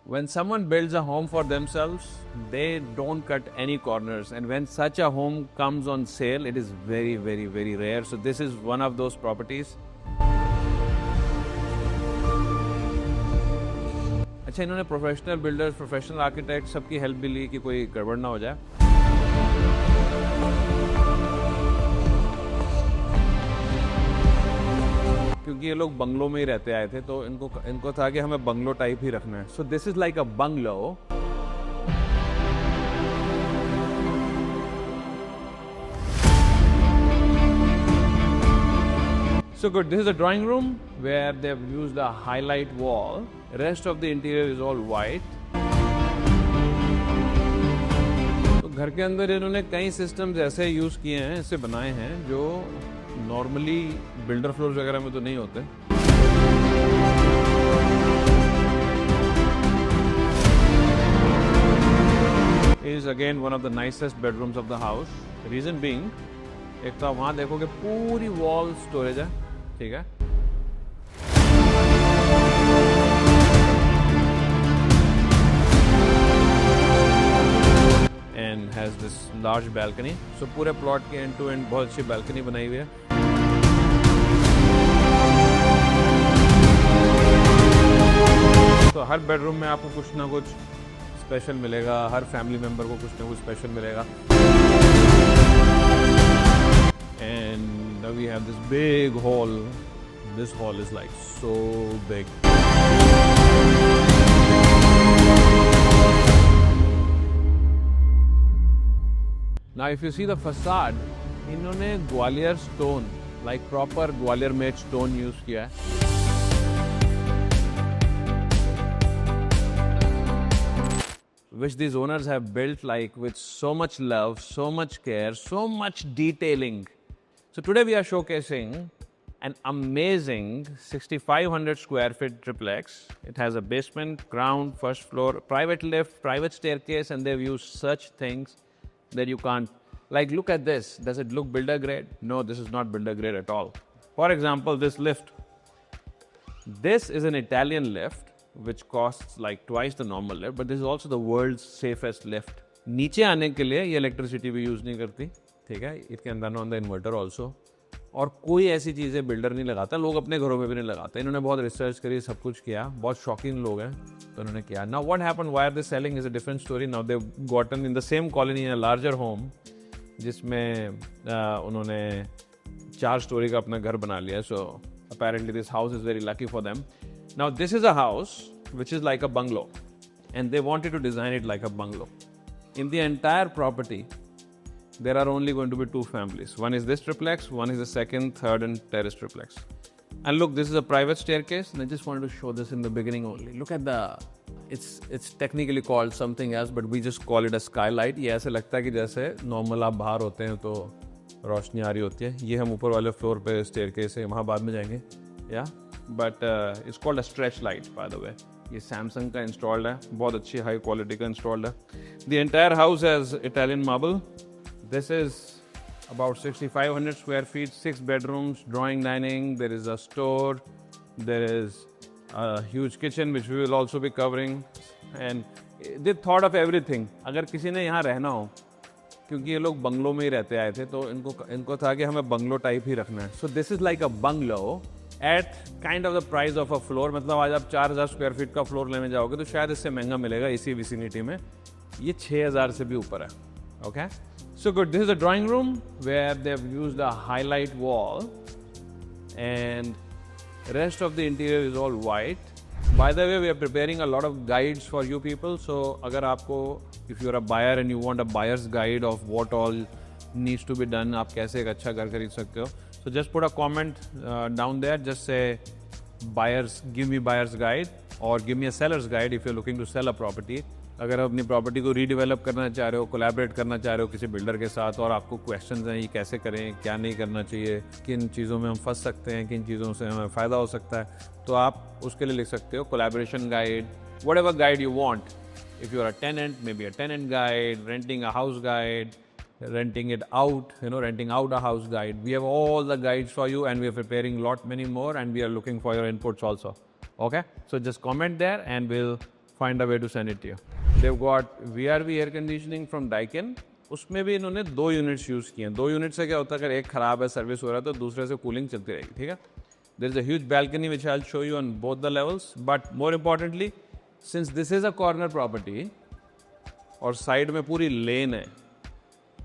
When someone builds a home for themselves, they don't cut any corners. And when such a home comes on sale, it is very, very, very rare. So this is one of those properties. अच्छा, इन्होंने professional builders, professional architect सबकी help भी ली कि कोई गड़बड़ ना हो जाए. क्योंकि ये लोग बंगलो में ही रहते आए थे, तो इनको था कि हमें बंगलो टाइप ही रखना है. So this is like a bungalow. So good. This is a drawing room where they've used a highlight wall. Rest of the interior is all white. तो घर के अंदर इन्होंने कई सिस्टम्स ऐसे यूज किए हैं, ऐसे बनाए हैं जो नॉर्मली बिल्डर फ्लोर्स वगैरह में तो नहीं होते. It is again one of the nicest bedrooms of the house. Reason being, एक तो वहां देखोगे पूरी वॉल स्टोरेज है, ठीक है. And has this large balcony. So पूरे प्लॉट के एंड टू एंड बहुत अच्छी balcony बनाई हुई है. तो हर बेडरूम में आपको कुछ ना कुछ स्पेशल मिलेगा, हर फैमिली मेंबर को कुछ ना कुछ स्पेशल मिलेगा. And now we have this big hall. This hall is like so big. Now if you see the facade, इन्होंने Gwalior stone, like proper Gwalior made stone use किया है. Which these owners have built like with so much love, so much care, so much detailing. So today we are showcasing an amazing 6,500 square feet triplex. It has a basement, ground, first floor, private lift, private staircase, and they've used such things that you can't. Like, look at this. Does it look builder grade? No, this is not builder grade at all. For example, this lift. This is an Italian lift, which costs like twice the normal lift, but this is also the world's safest lift. नीचे आने के लिए ये electricity भी use नहीं करती, ठीक है. It can run on the inverter also. और कोई ऐसी चीज़ें बिल्डर नहीं लगाता, लोग अपने घरों में भी नहीं लगाते. इन्होंने बहुत रिसर्च करी, सब कुछ किया, बहुत शॉकिंग लोग हैं, तो इन्होंने किया. Now what happened, why are they selling is a different story. Now they gotten in the same colony in a larger home, जिसमें उन्होंने 4 स्टोरी का अपना घर बना लिया. सो apparently this house is very lucky for them. Now this is a house which is like a bungalow, and they wanted to design it like a bungalow. In the entire property, there are only going to be 2 families. One is this triplex, one is the second, third and terrace triplex. And look, this is a private staircase, and I just wanted to show this in the beginning only. Look at the, it's technically called something else, but we just call it a skylight. ये ऐसे लगता है कि जैसे normal आप बाहर होते हैं तो रोशनी आ रही होती है. ये हम ऊपर वाले फ्लोर पे स्टेयरकेस है, वहाँ बाद में जाएंगे. या but it's called a stretch light by the वे. ये सैमसंग का इंस्टॉल्ड है, बहुत अच्छी हाई क्वालिटी का इंस्टॉल्ड है. The entire house has Italian marble. This is about 6,500 square feet, 6 bedrooms, drawing dining. There is a store. There is a huge kitchen which we will also be covering. And they thought of everything. अगर किसी ने यहाँ रहना हो, क्योंकि ये लोग bungalow में ही रहते आए थे, तो इनको था कि हमें बंगलो टाइप ही रखना है. So this is like a bungalow at kind of the price of a floor. मतलब आज आप 4,000 स्क्वायर फीट का फ्लोर लेने जाओगे तो शायद इससे महंगा मिलेगा इसी विसिनिटी में. ये 6,000 से भी ऊपर है. Okay? So good. This is a drawing room where they've used a highlight wall, and rest of the interior is all white. By the way, we are preparing a lot of guides for you people. So अगर आपको, if you're a buyer and you want a buyer's guide of what all needs to be done, आप कैसे एक अच्छा घर खरीद सकते हो, so just put a comment down there. Just say buyers, give me buyer's guide, or give me a seller's guide if you're looking to sell a property. अगर आप अपनी प्रॉपर्टी को रीडेवलप करना चाह रहे हो, कोलैबोरेट करना चाह रहे हो किसी बिल्डर के साथ, और आपको क्वेश्चंस हैं ये कैसे करें, क्या नहीं करना चाहिए, किन चीज़ों में हम फंस सकते हैं, किन चीज़ों से हमें फ़ायदा हो सकता है, तो आप उसके लिए लिख सकते हो collaboration guide, whatever guide you want. If you are a tenant, may be a tenant guide, renting a house guide, renting it out, renting out a house guide. We have all the guides for you, and we are preparing lot many more, and we are looking for your inputs also. Okay, so just comment there and we'll find a way to send it to you. They've got VRV air conditioning from Daikin. उसमें भी इन्होंने 2 units use किए हैं. 2 unit से क्या होता है, अगर एक ख़राब है, सर्विस हो रहा है, तो दूसरे से कूलिंग चलती रहेगी. ठीक है. There is a huge balcony which I'll show you on both the levels. But more importantly, since this is a corner property और साइड में पूरी लेन है,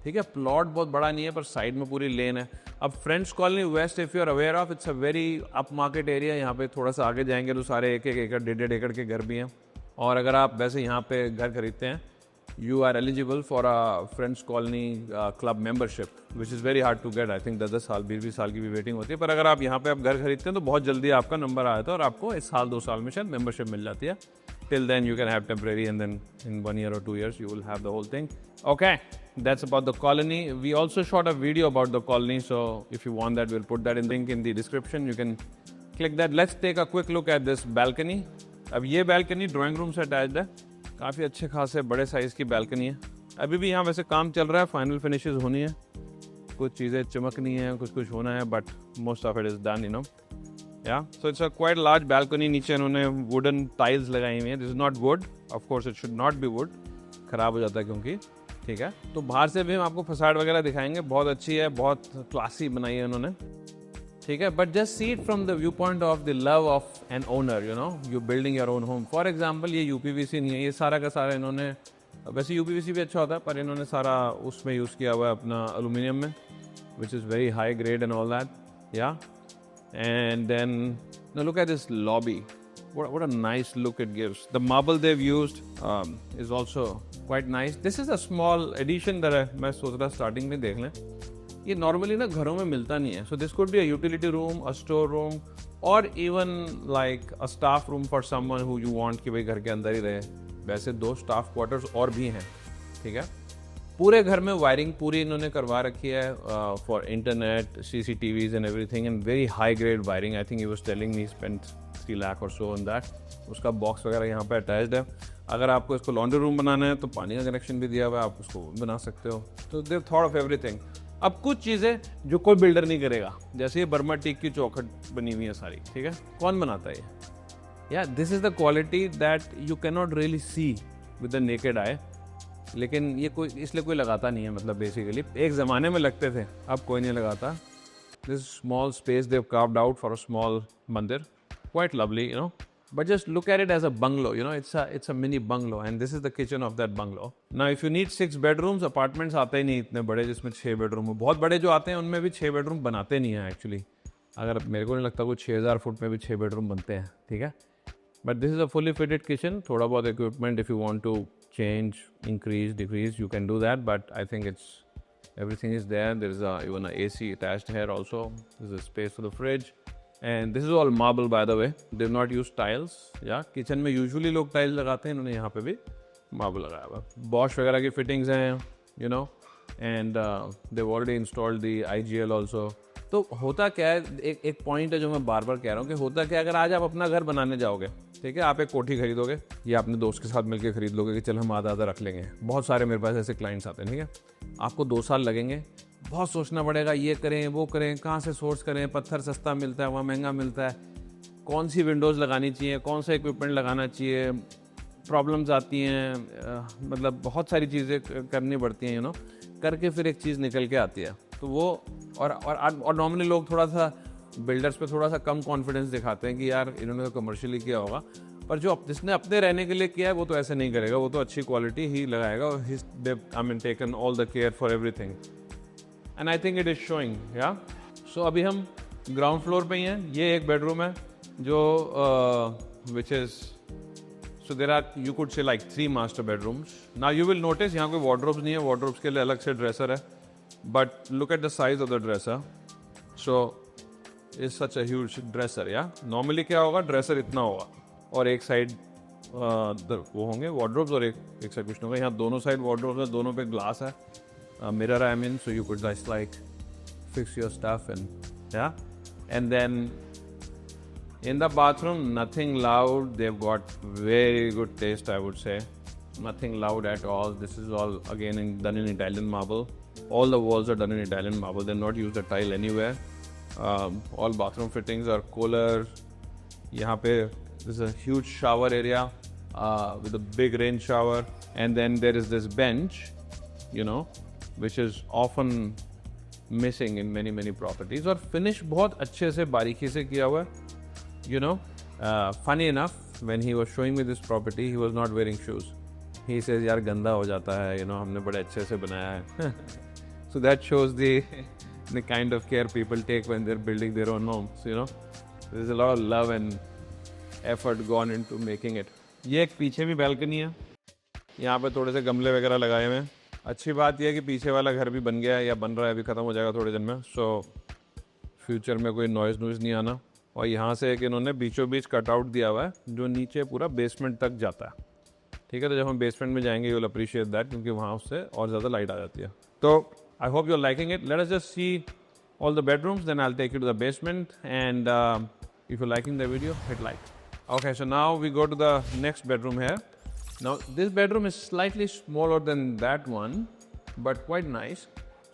ठीक है, प्लॉट बहुत बड़ा नहीं है पर साइड में पूरी लेन है. अब Friends Colony West, if you are aware of, it's a very up market area. यहाँ पे थोड़ा सा आगे जाएंगे तो सारे 1-1 एकड़ 1.5 एकड़ के घर भी हैं. और अगर आप वैसे यहाँ पे घर खरीदते हैं, you are eligible for a Friends Colony club membership, which is very hard to get. I think 10 साल 20 साल की भी वेटिंग होती है. पर अगर आप यहाँ पे आप घर खरीदते हैं तो बहुत जल्दी आपका नंबर आ जाता है और आपको 1 साल 2 साल में शायद मेंबरशिप मिल जाती है. Till then you can have temporary, and then in 1 year or 2 years you will have the whole thing. Okay, that's about the colony. We also shot a video about the colony, so if you want that, we'll put that in the link in the description. You can click that. Let's take a quick look at this balcony. अब ये balcony drawing room से attached है. काफ़ी अच्छे खासे बड़े size की balcony है. अभी भी यहाँ वैसे काम चल रहा है, फाइनल फिनिशेस होनी है, कुछ चीज़ें चमकनी है, कुछ होना है, but most of it is done, you know. Yeah, so it's a quite large balcony. नीचे इन्होंने wooden tiles लगाई हुई हैं. This is not wood. Of course, it should not be wood. ख़राब हो जाता है क्योंकि, ठीक है. तो बाहर से भी हम आपको फसाड वगैरह दिखाएंगे. बहुत अच्छी है, बहुत क्लासी बनाई है इन्होंने, ठीक है. But just see it from the viewpoint of the love of an owner, you know. You building your own home. For example, ये UPVC नहीं है, ये सारा का सारा इन्होंने, वैसे UPVC भी अच्छा होता है पर इन्होंने सारा उसमें यूज़ किया हुआ है अपना एलुमिनियम में, which is very high grade and all that. Yeah. And then now look at this lobby. What a nice look it gives. The marble they've used is also quite nice. This is a small addition that मैं सोच रहा starting में देख लें. ये normally ना घरों में मिलता नहीं है. So this could be a utility room, a store room, or even like a staff room for someone who you want कि भाई घर के अंदर ही रहे. वैसे 2 staff quarters और भी हैं, ठीक है. पूरे घर में वायरिंग पूरी इन्होंने करवा रखी है for internet, CCTVs and everything, and very high grade wiring. I think he was telling me spent 3 lakh और सो ऑन दैट. उसका बॉक्स वगैरह यहाँ पे अटैच्ड है. अगर आपको इसको लॉन्ड्री रूम बनाना है तो पानी का कनेक्शन भी दिया हुआ है, आप उसको बना सकते हो. तो दे थॉट ऑफ एवरीथिंग. अब कुछ चीज़ें जो कोई बिल्डर नहीं करेगा, जैसे ये बर्मा टीक की चौखट बनी हुई है सारी, ठीक है. कौन बनाता है ये? या this is the quality that you can not really see with the naked eye. लेकिन ये कोई इसलिए कोई लगाता नहीं है, मतलब बेसिकली एक ज़माने में लगते थे, अब कोई नहीं लगाता. This small space they've carved out for a small mandir, quite lovely, you know. But just look at it as a bungalow, you know. It's a mini bungalow and this is the kitchen of that bungalow. Now if you need 6 bedrooms, apartments आते ही नहीं इतने बड़े जिसमें 6 bedroom हो. बहुत बड़े जो आते हैं उनमें भी 6 बेडरूम बनाते नहीं हैं एक्चुअली. अगर मेरे को नहीं लगता कोई 6000 फुट में भी 6 बेडरूम बनते हैं, ठीक है. But this is a fully fitted kitchen. थोड़ा बहुत equipment if you want to change, increase, decrease, you can do that, but I think everything is there. There is even a AC attached here also. There's a space for the fridge, and this is all marble, by the way. They've not used tiles. Yeah, kitchen में usually लोग tiles लगाते हैं, इन्होंने यहाँ पे भी marble लगाया हुआ. Bosch वगैरह की fittings हैं, you know, and they've already installed the IGL also. तो होता क्या है, एक पॉइंट है जो मैं बार बार कह रहा हूँ कि होता क्या, अगर आज आप अपना घर बनाने जाओगे, ठीक है, आप एक कोठी खरीदोगे या अपने दोस्त के साथ मिलकर खरीद लोगे कि चल हम आधा आधा रख लेंगे. बहुत सारे मेरे पास ऐसे क्लाइंट्स आते हैं, ठीक है. आपको 2 साल लगेंगे, बहुत सोचना पड़ेगा, ये करें वो करें, कहाँ से सोर्स करें, पत्थर सस्ता मिलता है, वहाँ महंगा मिलता है, कौन सी विंडोज़ लगानी चाहिए, कौन सा इक्विपमेंट लगाना चाहिए, प्रॉब्लम्स आती हैं, मतलब बहुत सारी चीज़ें करनी पड़ती हैं, यू नो. करके फिर एक चीज़ निकल के आती है. तो वो और नॉर्मली लोग थोड़ा सा बिल्डर्स पे थोड़ा सा कम कॉन्फिडेंस दिखाते हैं कि यार इन्होंने तो कमर्शियली किया होगा, पर जो जिसने अपने रहने के लिए किया है वो तो ऐसे नहीं करेगा, वो तो अच्छी क्वालिटी ही लगाएगा. I mean taken all the care for everything and I think it is showing. या सो अभी हम ग्राउंड फ्लोर पे ही हैं. ये एक बेडरूम है जो which is, so there are, you could say like 3 master bedrooms. Now you will notice यहाँ कोई wardrobes नहीं है, wardrobes के लिए अलग से dresser है. But look at the size of the dresser. So it's such a huge dresser, yeah. Normally क्या होगा, dresser इतना होगा और एक side वो होंगे wardrobes और एक side कुछ नहीं होगा. यहाँ दोनों side wardrobes है, दोनों पे glass है, mirror I mean, so you could just like fix your stuff and yeah. And then in the bathroom, nothing loud. They've got very good taste, I would say. Nothing loud at all. This is all again done in Italian marble. All the walls are done in Italian marble. They've not used a tile anywhere. All bathroom fittings are Kohler. यहाँ पे there's a huge shower area. with a big rain shower, and then there is this bench, you know, which is often missing in many properties. और finish बहुत अच्छे से बारीकी से किया हुआ है, you know. Funny enough, when he was showing me this property, he was not wearing shoes. He says यार गंदा हो जाता है, you know, हमने बड़े अच्छे से बनाया है. So that shows the kind of care people take when they're building their own homes, you know. There's a lot of love and effort gone into making it. ये एक पीछे भी balcony है. यहाँ पे थोड़े से गमले वगैरह लगाए हुए हैं. अच्छी बात यह है कि पीछे वाला घर भी बन गया है या बन रहा है, अभी ख़त्म हो जाएगा थोड़े दिन में. So फ्यूचर में कोई नॉइज़ नहीं आना. और यहाँ से एक इन्होंने बीचों बीच कटआउट दिया हुआ है जो नीचे पूरा बेसमेंट तक जाता है. ठीक है, तो जब हम बेसमेंट में जाएंगे यू विल अप्रिशिएट दैट, क्योंकि वहाँ उससे और ज़्यादा लाइट आ जाती है. तो I hope you are liking it. Let us just see all the bedrooms, then I'll take you to the basement, and if you're liking the video, hit like. Okay, so now we go to the next bedroom here. Now this bedroom is slightly smaller than that one, but quite nice.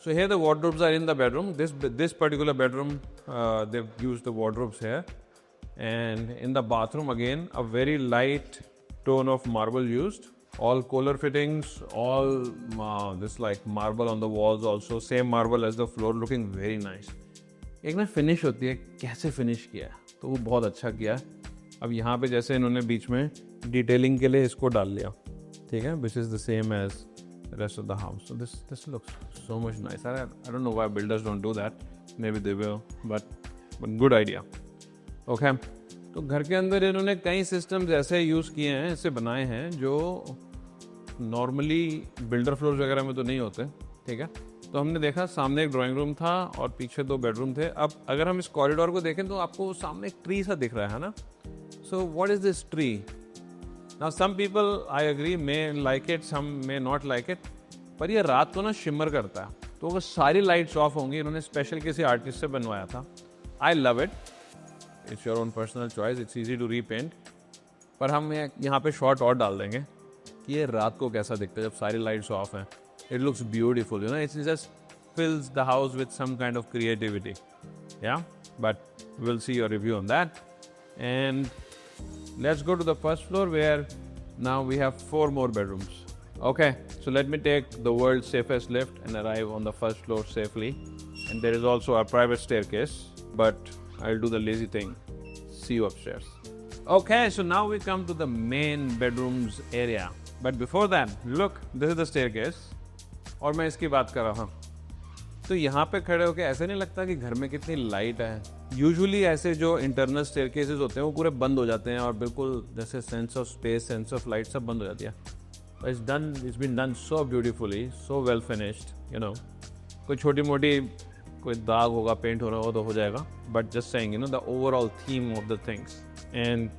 So here the wardrobes are in the bedroom. This particular bedroom, they've used the wardrobes here, and in the bathroom again a very light tone of marble used. All Kohler fittings, all this like marble on the walls also, same marble as the floor, looking very nice. एक ना finish होती है, कैसे finish किया है तो वो बहुत अच्छा किया है. अब यहाँ पे जैसे इन्होंने बीच में डिटेलिंग के लिए इसको डाल लिया, ठीक है, which is the same as the rest of the house. So this looks so much nice. I don't know why builders don't do that. Maybe they will, but good idea. Okay. तो घर के अंदर इन्होंने कई systems ऐसे use किए हैं, ऐसे बनाए हैं जो नॉर्मली बिल्डर फ्लोर्स वगैरह में तो नहीं होते. ठीक है, तो हमने देखा सामने एक ड्राइंग रूम था और पीछे 2 बेडरूम थे. अब अगर हम इस कॉरिडोर को देखें तो आपको सामने एक ट्री सा दिख रहा है ना. So what is this tree? Now some people I agree may like it, some may not like it, पर ये रात को ना शिमर करता है. तो वो सारी लाइट्स ऑफ होंगी, इन्होंने स्पेशल किसी आर्टिस्ट से बनवाया था. I love it. It's your own personal choice, it's easy to repent. पर हम यहाँ पे शॉट और डाल देंगे कि ये रात को कैसा दिखता है जब सारी लाइट्स ऑफ हैं. It looks beautiful, you know. It's just fills the house with some kind of creativity. Yeah but will see your review on that. And let's go to the first floor where now we have 4 more bedrooms. Okay, so let me take the world's safest lift and arrive on the first floor safely. And there is also a private staircase, but I'll do the lazy thing. See you upstairs. Okay, so now we come to the main bedrooms area. But before that, look, this is the staircase. और मैं इसकी बात कर रहा हूँ. तो यहाँ पे खड़े होके ऐसे नहीं लगता कि घर में कितनी लाइट है. यूजुअली ऐसे जो इंटरनल स्टेयरकेसेस होते हैं वो पूरे बंद हो जाते हैं और बिल्कुल जैसे sense of space, sense of light सब बंद हो जाती है. It's been done so beautifully, so well finished, you know. कोई छोटी मोटी कोई दाग होगा, पेंट हो रहा हो तो हो जाएगा. But just saying, you know, the overall theme of the things. And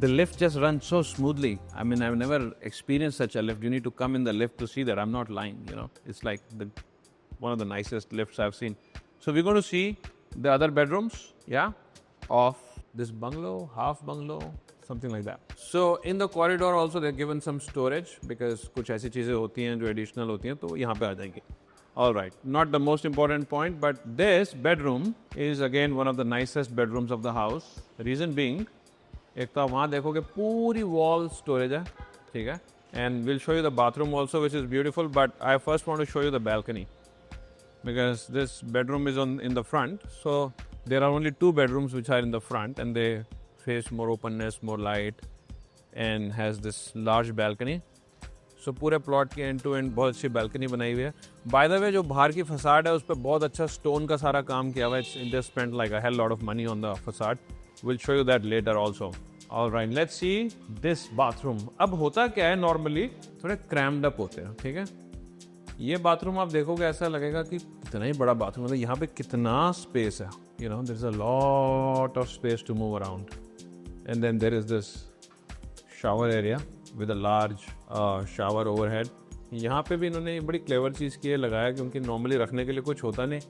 the lift just runs so smoothly. I mean, I've never experienced such a lift. You need to come in the lift to see that. I'm not lying, you know. It's like one of the nicest lifts I've seen. So we're going to see the other bedrooms, yeah, of this bungalow, half bungalow, something like that. So in the corridor also they're given some storage because कुछ ऐसी चीज़ें होती हैं जो additional होती हैं तो यहाँ पे आ जाएंगी. All right, not the most important point, but this bedroom is again one of the nicest bedrooms of the house. Reason being, एक तो वहाँ देखोगे पूरी wall storage है, ठीक है, and we'll show you the bathroom also, which is beautiful. But I first want to show you the balcony because this bedroom is in the front. So there are only 2 bedrooms which are in the front, and they face more openness, more light, and has this large balcony. So पूरे plot की and to and बहुत अच्छी balcony बनाई हुई है. Bye the वे जो बाहर की फसाड है उस पर बहुत अच्छा स्टोन का सारा काम किया हुआ है. They spent like a hell lot of money on the facade. We'll show you that later also. All right, let's see this bathroom. अब होता क्या है, नॉर्मली थोड़े crammed up होते हैं, ठीक है. ये बाथरूम आप देखोगे ऐसा लगेगा कि कितना ही बड़ा बाथरूम है, यहाँ पे कितना स्पेस है. You know, there's a lot of space to move around. And then there is this shower area with a large shower overhead. यहाँ पे भी इन्होंने बड़ी क्लेवर चीज़ की है लगाया, क्योंकि नॉर्मली रखने के लिए कुछ होता नहीं,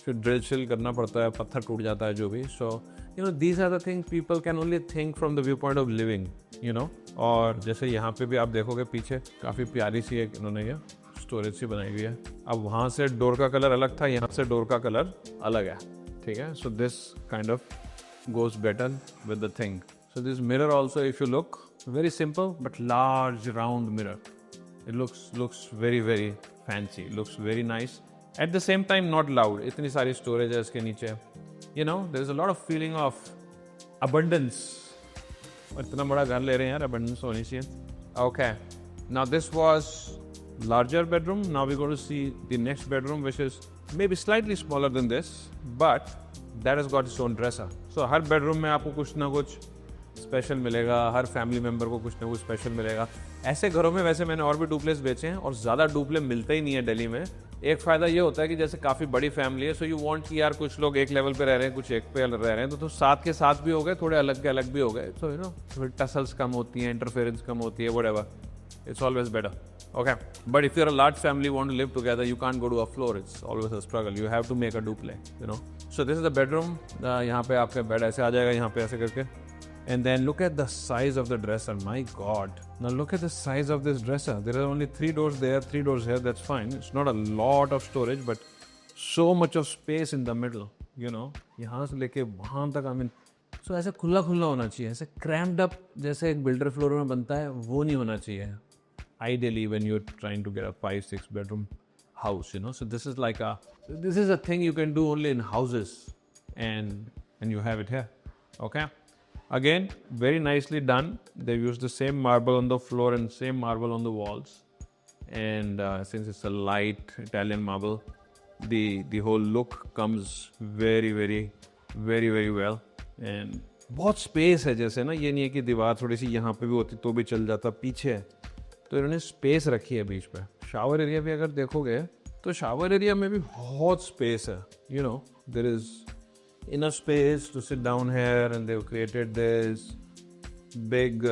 फिर ड्रिल शिल करना पड़ता है, पत्थर टूट जाता है जो भी. So you know these are the things people can only think from the view point of living, you know. और जैसे यहाँ पे भी आप देखोगे पीछे काफ़ी प्यारी सी एक इन्होंने ये स्टोरेज सी बनाई हुई है. अब वहाँ से डोर का कलर अलग था, यहाँ से डोर का कलर अलग है, ठीक है. So this kind of goes better with the thing. So this mirror also, if you look, very simple but large round mirror. It looks very very fancy. Looks very nice. At the same time, not loud. इतनी सारी storage है इसके नीचे. You know, there is a lot of feeling of abundance. और इतना बड़ा घर ले रहे हैं यार, abundance होनी चाहिए. Okay. Now this was larger bedroom. Now we're going to see the next bedroom, which is maybe slightly smaller than this, but that has got its own dresser. So her bedroom में आपको कुछ ना कुछ special मिलेगा, हर family member को कुछ ना कुछ स्पेशल मिलेगा. ऐसे घरों में वैसे मैंने और भी डुप्लेस बेचे हैं और ज़्यादा डुप्ले मिलते ही नहीं है दिल्ली में. एक फ़ायदा ये होता है कि जैसे काफ़ी बड़ी फैमिली है, सो यू वांट कि यार कुछ लोग एक लेवल पे रह रहे हैं, कुछ एक पे रह रहे हैं, तो साथ के साथ भी हो गए, थोड़े अलग के अलग भी हो गए. सो यू नो, थोड़ी टसल्स कम होती हैं, इंटरफेरेंस कम होती है, whatever. It's always better. Okay. But if you're a large family, want to live together, you can't go to a floor. It's always a struggle. You have to make a duplex, you know. So this is the bedroom. यहाँ पे आपका bed ऐसे आ जाएगा, यहाँ पे ऐसे करके. And then look at the size of the dresser. My God. Now look at the size of this dresser. There are only 3 doors there, 3 doors here. That's fine. It's not a lot of storage, but so much of space in the middle. You know, यहाँ से लेके वहाँ तक. I mean, so ऐसे खुला खुला होना चाहिए. ऐसे crammed up जैसे एक builder floor में बनता है, वो नहीं होना चाहिए. Ideally, when you're trying to get a 5-6 bedroom house, you know, so this is a thing you can do only in houses, and you have it here. Okay. Again, very nicely done. They've used the same marble on the floor and same marble on the walls, and since it's a light Italian marble, the whole look comes very very very very well. And बहुत space है, जैसे ना ये नहीं है कि दीवार थोड़ी सी यहाँ पे भी होती तो भी चल जाता, पीछे है तो इन्होंने स्पेस रखी है बीच पे. शावर एरिया भी अगर देखोगे तो शावर एरिया में भी बहुत स्पेस है. You know, there is enough space to sit down here, and they have created this big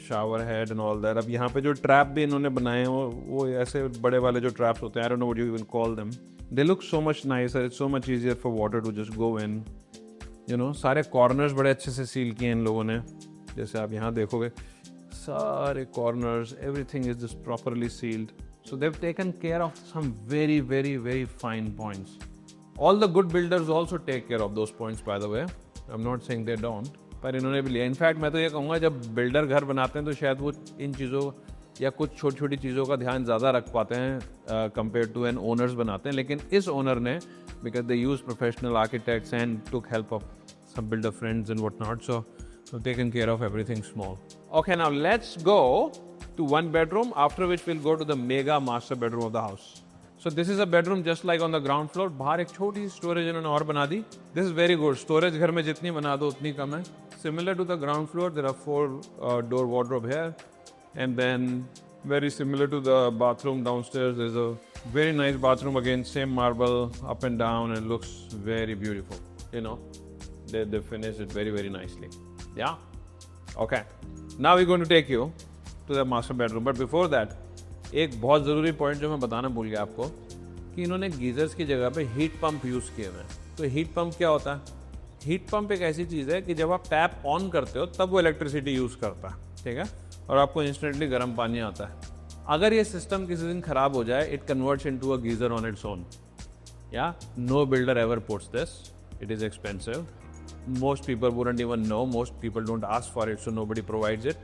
shower head and all that. अब यहाँ पे जो ट्रैप भी इन्होंने बनाए हैं वो ऐसे बड़े वाले जो ट्रैप्स होते हैं, I don't know what you even call them. They look so much nicer. It's so much easier for water to just go in. You know, सारे कॉर्नर्स बड़े अच्छे से सील किए हैं इन लोगों ने. जैसे आप यहाँ देखोगे सारे corners, everything is just properly sealed. So they've taken care of some very very very fine points. All the good builders also take care of those points, by the way. I'm not saying they don't, पर इन्होंने भी लिया. In fact मैं तो ये कहूँगा, जब builder घर बनाते हैं तो शायद वो इन चीज़ों या कुछ छोटी छोटी चीज़ों का ध्यान ज़्यादा रख पाते हैं कंपेयर टू एन ओनर्स बनाते हैं. लेकिन इस ओनर ने, because they use professional architects and took help of some builder friends and whatnot, so taken care of everything small. Okay, now let's go to one bedroom, after which we'll go to the mega master bedroom of the house. So this is a bedroom just like on the ground floor. बाहर एक छोटी सी storage इन्होंने और बना दी. This is very good. Storage घर में जितनी बना दो उतनी कम है. Similar to the ground floor, there are 4 door wardrobe here, and then very similar to the bathroom downstairs. There's a very nice bathroom again, same marble up and down, and looks very beautiful. You know, they finished it very very nicely. Yeah. Okay. Now we're going to take you to the master bedroom. But before that, एक बहुत ज़रूरी point जो मैं बताना भूल गया आपको, कि इन्होंने गीजर्स की जगह पे हीट पंप यूज़ किए हुए हैं. तो हीट पंप क्या होता है? हीट पंप एक ऐसी चीज़ है कि जब आप टैप ऑन करते हो तब वो इलेक्ट्रिसिटी यूज़ करता है, ठीक है, और आपको इंस्टेंटली गर्म पानी आता है. अगर ये सिस्टम किसी दिन ख़राब हो जाए, it converts into a geyser on its own. Yeah no builder ever puts this. It is expensive. Most people wouldn't even know. Most people don't ask for it, so nobody provides it.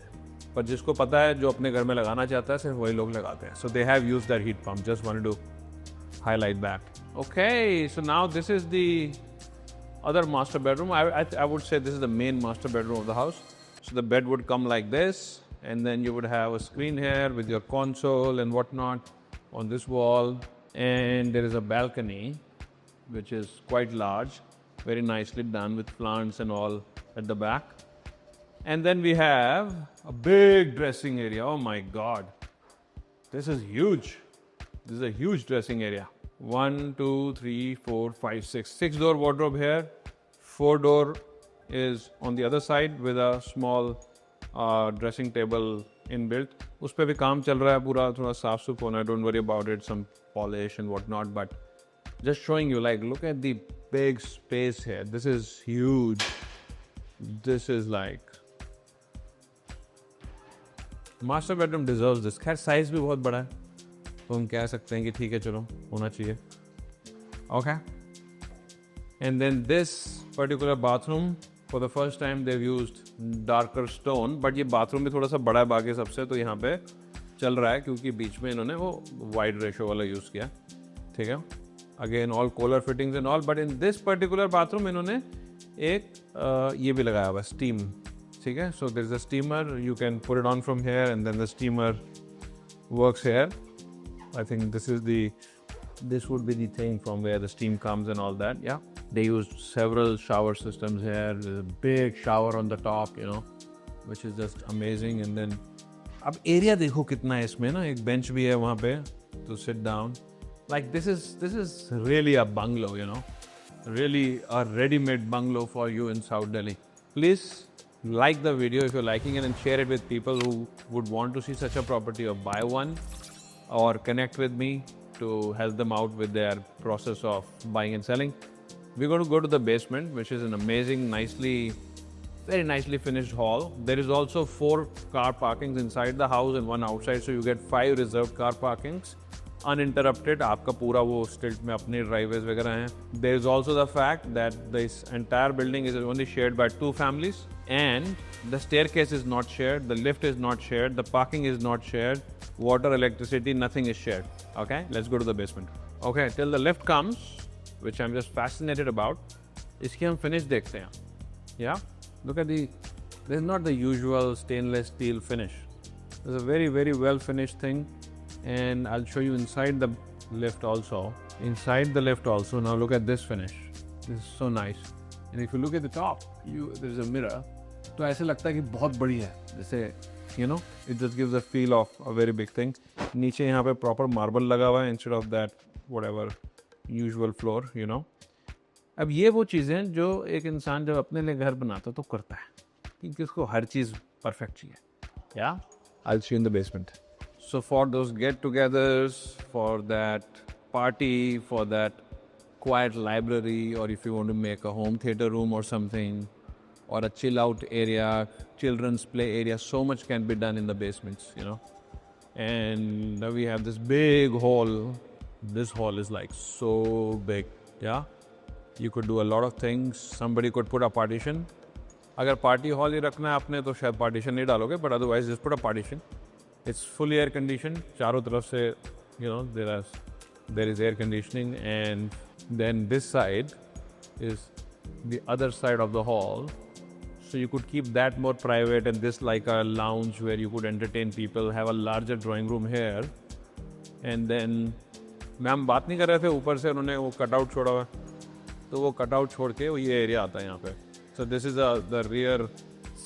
पर जिसको पता है, जो अपने घर में लगाना चाहता है, सिर्फ वही लोग लगाते हैं. So they have used that heat pump. Just wanted to highlight that. Okay, so now this is the other master bedroom. I would say this is the main master bedroom of the house. So the bed would come like this, and then you would have a screen here with your console and whatnot on this wall, and there is a balcony which is quite large. Very nicely done with plants and all at the back. And then we have a big dressing area. Oh my God. This is huge. This is a huge dressing area. 1, 2, 3, 4, 5, 6. 6 door wardrobe here. 4 door is on the other side with a small dressing table inbuilt. उस पे भी काम चल रहा है पूरा, थोड़ा साफ सुफ होना है. Don't worry about it. Some polish and whatnot. But just showing you, like, look at the big space here. This is huge. This is like master bedroom deserves this. खैर साइज भी बहुत बड़ा है, तो हम कह सकते हैं कि ठीक है, चलो होना चाहिए. Okay. And then this particular bathroom For the first time they've used darker stone, but ये bathroom भी थोड़ा सा बड़ा है बाकी सबसे, तो यहाँ पे चल रहा है क्योंकि बीच में इन्होंने वो wide ratio वाला use किया, ठीक है. Again all Kohler fittings and all, but in this particular bathroom इन्होंने एक ये भी लगाया हुआ है, steam, ठीक है. So there is a steamer, you can put it on from here and then the steamer works here. I think this would be the thing from where the steam comes and all that, yeah. They used several shower systems here. There's a big shower on the top, you know, which is just amazing. And then, अब area देखो कितना है इसमें ना, एक bench भी है वहाँ पे to sit down. Like this is really a bungalow, you know, really a ready-made bungalow for you in South Delhi. Please like the video if you're liking it and share it with people who would want to see such a property or buy one, or connect with me to help them out with their process of buying and selling. We're going to go to the basement, which is an amazing, very nicely finished hall. There is also 4 car parkings inside the house and 1 outside, so you get 5 reserved car parkings uninterrupted. आपका पूरा वो stilt में अपने driveways वगैरह हैं. There is also the fact that this entire building is only shared by 2 families, and the staircase is not shared, the lift is not shared, the parking is not shared, water, electricity, nothing is shared. Okay, let's go to the basement. Okay, till the lift comes, which I'm just fascinated about, इसकी हम finish देखते हैं. Yeah, look at this is not the usual stainless steel finish. It's a very, very well finished thing, and I'll show you inside the lift also. Inside the lift also, now look at this finish. This is so nice. And if you look at the top, there's a mirror. तो ऐसे लगता है कि बहुत बड़ी है, जैसे you know, it just gives a feel of a very big thing. नीचे यहाँ पे proper marble लगा हुआ है instead of that whatever usual floor, you know. अब ये वो चीज़ें जो एक इंसान जब अपने लिए घर बनाता तो करता है, क्योंकि उसको हर चीज़ perfect चाहिए. Yeah, I'll see you in the basement. So for those get-togethers, for that party, for that quiet library, or if you want to make a home theater room or something, or a chill-out area, children's play area, so much can be done in the basements, you know. And now we have this big hall. This hall is like so big, yeah. You could do a lot of things. Somebody could put a partition. अगर party hall ही रखना है आपने तो शायद partition नहीं डालोगे, but otherwise just put a partition. It's fully air conditioned. चारों तरफ से, you know, there is air conditioning, and then this side is the other side of the hall. So you could keep that more private, and this like a lounge where you could entertain people, have a larger drawing room here. And then ma'am बात नहीं कर रहे थे, ऊपर से उन्होंने वो cutout छोड़ा हुआ, तो वो कटआउट छोड़ के वो ये एरिया आता है यहाँ पे. So this is the rear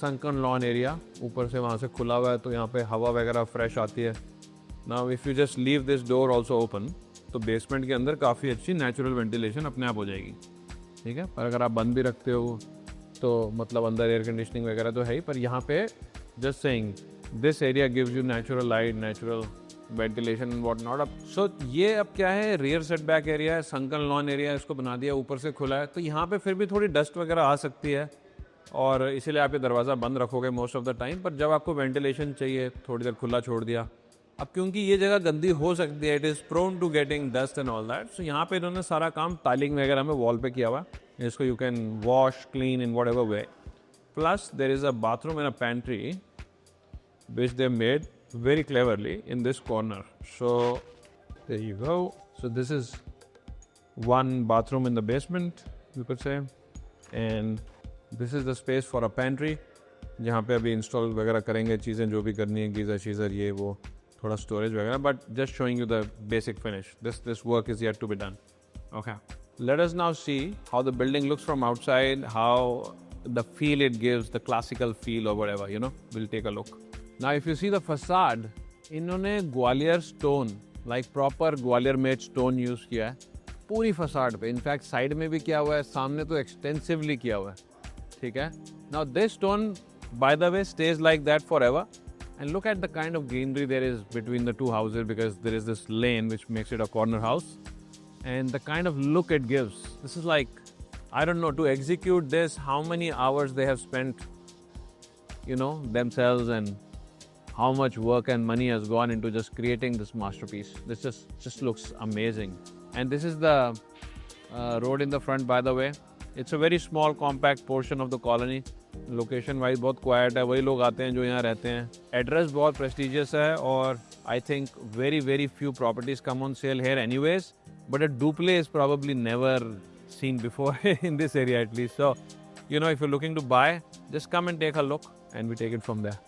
sunken lawn area. ऊपर से वहाँ से खुला हुआ है तो यहाँ पे हवा वगैरह फ्रेश आती है. Now if you just leave this door also open, तो बेसमेंट के अंदर काफ़ी अच्छी नेचुरल वेंटिलेशन अपने आप हो जाएगी, ठीक है. पर अगर आप बंद भी रखते हो तो मतलब अंदर एयर कंडीशनिंग वगैरह तो है ही, पर यहाँ पे just saying this area gives you natural light, natural ventilation and what not. So ये अब क्या है, रियर सेटबैक एरिया है, संकन लॉन एरिया इसको बना दिया, ऊपर से खुला है, तो यहाँ पे फिर भी थोड़ी डस्ट वगैरह आ सकती है, और इसीलिए आप ये दरवाज़ा बंद रखोगे मोस्ट ऑफ द टाइम. पर जब आपको वेंटिलेशन चाहिए थोड़ी देर खुला छोड़ दिया. अब क्योंकि ये जगह गंदी हो सकती है, it is prone to getting dust and all that, so यहाँ पे इन्होंने सारा काम टाइलिंग वगैरह में वॉल पे किया हुआ. इसको you can wash clean in what ever way. Plus there is a bathroom and a pantry which they made very cleverly in this corner. So there you go. So this is one bathroom in the basement, you could say, and this is the space for a pantry जहाँ पे अभी install वगैरह करेंगे चीज़ें जो भी करनी है, गीज़र शीज़र ये वो, थोड़ा स्टोरेज वगैरह. But just showing you the basic finish. This work is yet to be done. Okay, let us now see how the building looks from outside, how the feel it gives, the classical feel or whatever, you know. Will take a look. Now if you see the facade, इन्होंने Gwalior stone, like proper Gwalior made stone use किया है पूरी facade पे. In fact side में भी किया हुआ है, सामने तो एक्सटेंसिवली किया हुआ है, ठीक है. Now this stone by the way stage like that forever. And look at the kind of greenery there is between the two houses, because there is this lane which makes it a corner house, and the kind of look it gives. This is like, I don't know, to execute this how many hours they have spent, you know, themselves, and how much work and money has gone into just creating this masterpiece. This just looks amazing. And this is the road in the front, by the way. It's a very small compact portion of the colony. Location wise बहुत quite है, वही लोग आते हैं जो यहाँ रहते हैं. एड्रेस बहुत प्रेस्टिजियस है और I think very few properties come on sale here anyways, but a duplex is probably never seen before in this area at least. So, if you're looking to buy, just come and take a look and we take it from there.